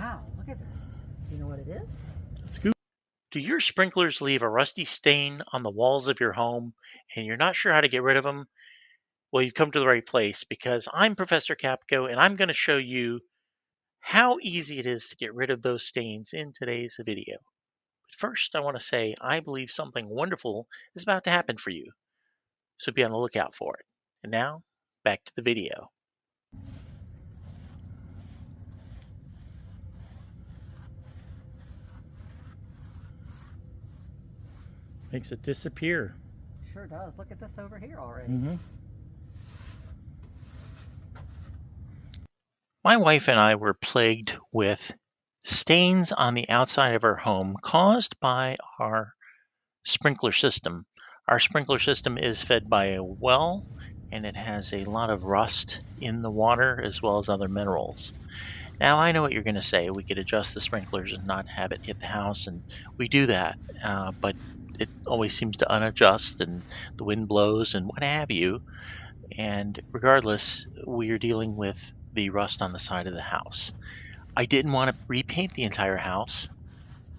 Wow, look at this. You know what it is? Let's go. Do your sprinklers leave a rusty stain on the walls of your home and you're not sure how to get rid of them? Well, you've come to the right place because I'm Professor Capko and I'm going to show you how easy it is to get rid of those stains in today's video. But first, I want to say I believe something wonderful is about to happen for you, so be on the lookout for it. And now, back to the video. Makes it disappear. Sure does. Look at this over here already. My wife and I were plagued with stains on the outside of our home caused by our sprinkler system. Our sprinkler system is fed by a well and it has a lot of rust in the water as well as other minerals. Now, I know what you're going to say. We could adjust the sprinklers and not have it hit the house, and we do that, but it always seems to unadjust and the wind blows and what have you. And regardless, we are dealing with the rust on the side of the house. I didn't want to repaint the entire house,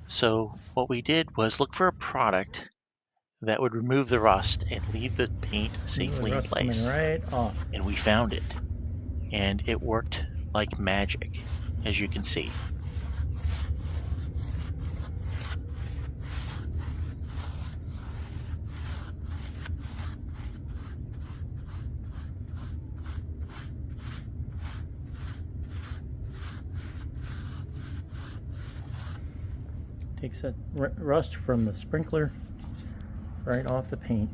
so what we did was look for a product that would remove the rust and leave the paint safely in place. Right off. And we found it, and it worked like magic, as you can see. Takes that rust from the sprinkler right off the paint.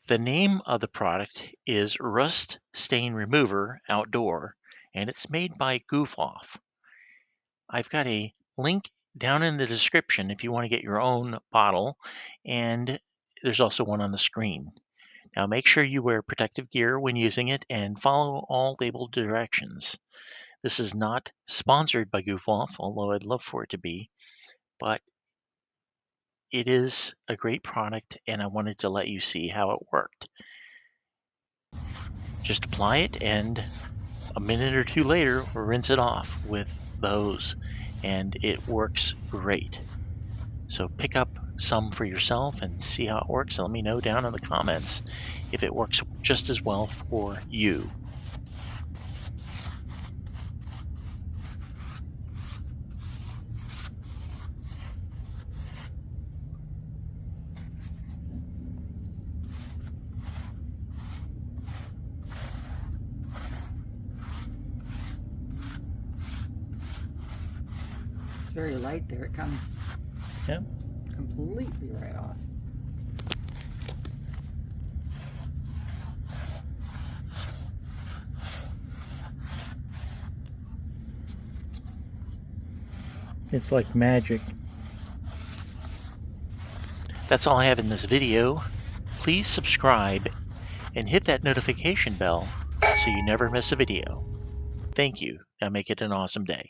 The name of the product is Rust Stain Remover Outdoor, and it's made by Goof Off. I've got a link down in the description if you want to get your own bottle, and there's also one on the screen. Now make sure you wear protective gear when using it and follow all labeled directions. This is not sponsored by Goof Off, although I'd love for it to be, but it is a great product and I wanted to let you see how it worked. Just apply it and a minute or two later, rinse it off with the hose and it works great. So pick up some for yourself and see how it works and let me know down in the comments if it works just as well for you. It's very light there. It comes completely right off. It's like magic. That's all I have in this video. Please subscribe and hit that notification bell so you never miss a video. Thank you. Now make it an awesome day.